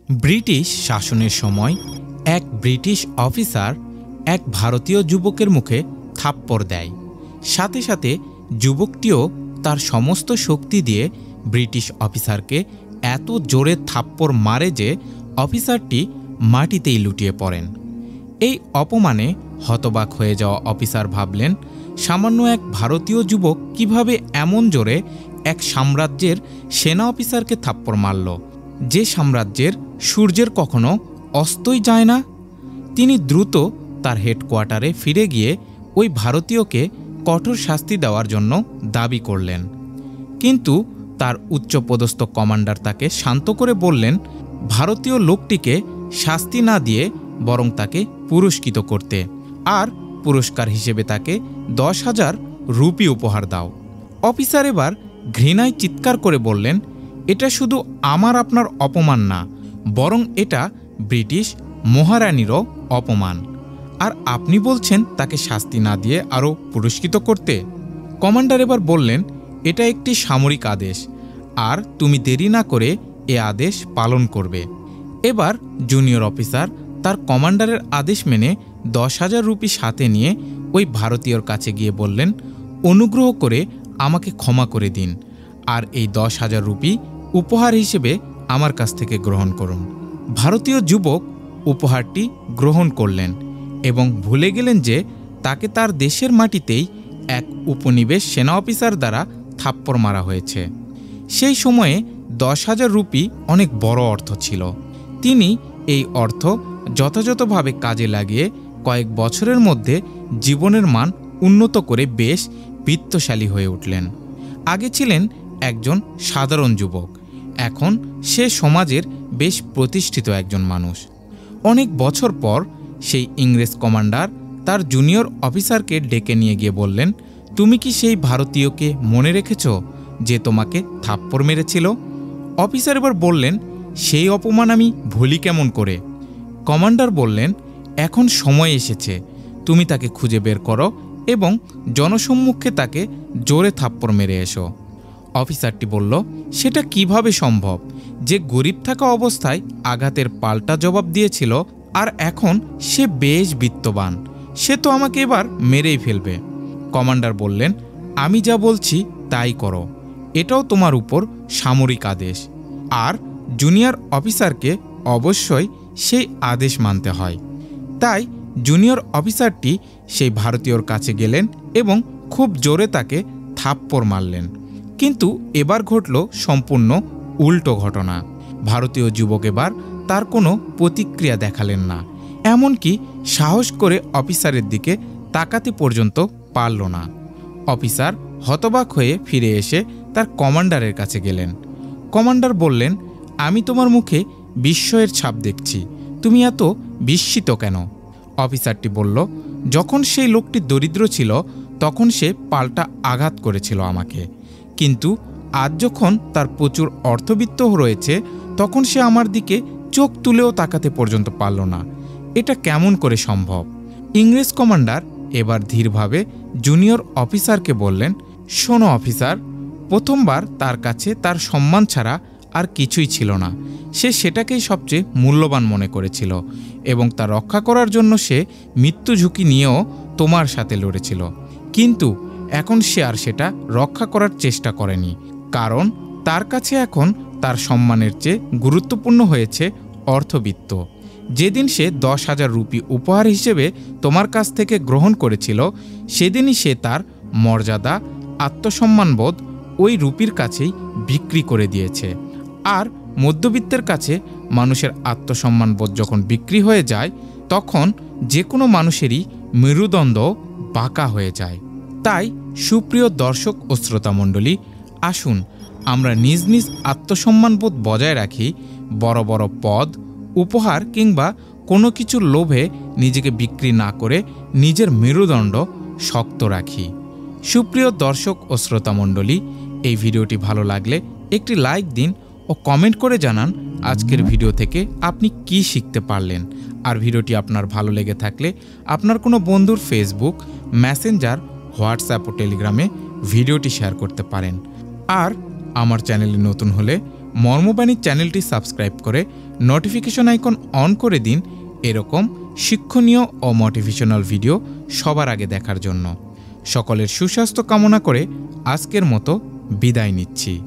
British শাসনের সময় এক ব্রিটিশ অফিসার এক ভারতীয় যুবকের মুখে থাপ্পড় দেয়। সাথে সাথে যুবকটিও তার সমস্ত শক্তি দিয়ে ব্রিটিশ অফিসারকে এত জোরে থাপ্পড় মারে যে অফিসারটি মাটিতেই লুটিয়ে পড়েন। এই অপমানে হতবাক হয়ে যাওয়া অফিসার ভাবলেন, সামান্য এক ভারতীয় যুবক কিভাবে এমন জোরে এক সাম্রাজ্যের সেনা অফিসারকে থাপ্পড় মারল, যে সাম্রাজ্যের সূর্যের কখনো অস্তই যায় না। তিনি দ্রুত তার হেডকোয়ার্টারে ফিরে গিয়ে ওই ভারতীয়কে কঠোর শাস্তি দেওয়ার জন্য দাবি করলেন। কিন্তু তার উচ্চপদস্থ কমান্ডার তাকে শান্ত করে বললেন, ভারতীয় লোকটিকে শাস্তি না দিয়ে বরং তাকে পুরস্কৃত করতে, আর পুরস্কার হিসেবে তাকে 10,000 রুপি উপহার দাও। অফিসার এবার ঘৃণায় চিৎকার করে বললেন, এটা শুধু আমার আপনার অপমান না, বরং এটা ব্রিটিশ মহারানীরও অপমান। আর আপনি বলছেন তাকে শাস্তি না দিয়ে আরও পুরস্কৃত করতে। কমান্ডার এবার বললেন, এটা একটি সামরিক আদেশ, আর তুমি দেরি না করে এ আদেশ পালন করবে। এবার জুনিয়র অফিসার তার কমান্ডারের আদেশ মেনে 10,000 রুপি সাথে নিয়ে ওই ভারতীয়র কাছে গিয়ে বললেন, অনুগ্রহ করে আমাকে ক্ষমা করে দিন, আর এই 10,000 রুপি উপহার হিসেবে আমার কাছ থেকে গ্রহণ করুন। ভারতীয় যুবক উপহারটি গ্রহণ করলেন এবং ভুলে গেলেন যে তাকে তার দেশের মাটিতেই এক উপনিবেশ সেনা অফিসার দ্বারা থাপ্পড় মারা হয়েছে। সেই সময়ে 10,000 রুপি অনেক বড় অর্থ ছিল। তিনি এই অর্থ যথাযথভাবে কাজে লাগিয়ে কয়েক বছরের মধ্যে জীবনের মান উন্নত করে বেশ বিত্তশালী হয়ে উঠলেন। আগে ছিলেন একজন সাধারণ যুবক, এখন সে সমাজের বেশ প্রতিষ্ঠিত একজন মানুষ। অনেক বছর পর সেই ইংরেজ কমান্ডার তার জুনিয়র অফিসারকে ডেকে নিয়ে গিয়ে বললেন, তুমি কি সেই ভারতীয়কে মনে রেখেছ যে তোমাকে থাপ্পড় মেরেছিল? অফিসার এবার বললেন, সেই অপমান আমি ভুলি কেমন করে? কমান্ডার বললেন, এখন সময় এসেছে, তুমি তাকে খুঁজে বের করো এবং জনসম্মুখে তাকে জোরে থাপ্পড় মেরে এসো। অফিসারটি বলল, সেটা কিভাবে সম্ভব? যে গরিব থাকা অবস্থায় আঘাতের পাল্টা জবাব দিয়েছিল, আর এখন সে বেশ বিত্তবান, সে তো আমাকে এবার মেরেই ফেলবে। কমান্ডার বললেন, আমি যা বলছি তাই করো, এটাও তোমার উপর সামরিক আদেশ, আর জুনিয়র অফিসারকে অবশ্যই সেই আদেশ মানতে হয়। তাই জুনিয়র অফিসারটি সেই ভারতীয়র কাছে গেলেন এবং খুব জোরে তাকে থাপ্পড় মারলেন। কিন্তু এবার ঘটল সম্পূর্ণ উল্টো ঘটনা। ভারতীয় যুবক এবার তার কোনো প্রতিক্রিয়া দেখালেন না, এমনকি সাহস করে অফিসারের দিকে তাকাতে পর্যন্ত পারল না। অফিসার হতবাক হয়ে ফিরে এসে তার কমান্ডারের কাছে গেলেন। কমান্ডার বললেন, আমি তোমার মুখে বিস্ময়ের ছাপ দেখছি, তুমি এত বিস্মিত কেন? অফিসারটি বলল, যখন সেই লোকটি দরিদ্র ছিল তখন সে পাল্টা আঘাত করেছিল আমাকে, কিন্তু আজ যখন তার প্রচুর অর্থবিত্ত রয়েছে তখন সে আমার দিকে চোখ তুলেও তাকাতে পর্যন্ত পারল না। এটা কেমন করে সম্ভব? ইংরেজ কমান্ডার এবার ধীরভাবে জুনিয়র অফিসারকে বললেন, শোনো অফিসার, প্রথমবার তার কাছে তার সম্মান ছাড়া আর কিছুই ছিল না। সে সেটাকেই সবচেয়ে মূল্যবান মনে করেছিল এবং তা রক্ষা করার জন্য সে মৃত্যু ঝুঁকি নিয়েও তোমার সাথে লড়েছিল। কিন্তু এখন সে আর সেটা রক্ষা করার চেষ্টা করেনি, কারণ তার কাছে এখন তার সম্মানের চেয়ে গুরুত্বপূর্ণ হয়েছে অর্থবিত্ত। যেদিন সে 10,000 রুপি উপহার হিসেবে তোমার কাছ থেকে গ্রহণ করেছিল, সেদিনই সে তার মর্যাদা, আত্মসম্মানবোধ ওই রুপির কাছেই বিক্রি করে দিয়েছে। আর মধ্যবিত্তের কাছে মানুষের আত্মসম্মানবোধ যখন বিক্রি হয়ে যায়, তখন যে কোনো মানুষেরই মেরুদণ্ড বাঁকা হয়ে যায়। তাই সুপ্রিয় দর্শক ও শ্রোতামণ্ডলী, আসুন আমরা নিজ নিজ আত্মসম্মানবোধ বজায় রাখি, বড় বড় পদ, উপহার কিংবা কোনো কিছুর লোভে নিজেকে বিক্রি না করে নিজের মেরুদণ্ড শক্ত রাখি। সুপ্রিয় দর্শক ও শ্রোতামণ্ডলী, এই ভিডিওটি ভালো লাগলে একটি লাইক দিন ও কমেন্ট করে জানান আজকের ভিডিও থেকে আপনি কি শিখতে পারলেন। আর ভিডিওটি আপনার ভালো লেগে থাকলে আপনার কোনো বন্ধুর ফেসবুক, মেসেঞ্জার, হোয়াটসঅ্যাপ ও টেলিগ্রামে ভিডিওটি শেয়ার করতে পারেন। আর আমার চ্যানেলে নতুন হলে মর্মবাণী চ্যানেলটি সাবস্ক্রাইব করে নোটিফিকেশন আইকন অন করে দিন এরকম শিক্ষণীয় ও মোটিভেশনাল ভিডিও সবার আগে দেখার জন্য। সকলের সুস্বাস্থ্য কামনা করে আজকের মতো বিদায় নিচ্ছি।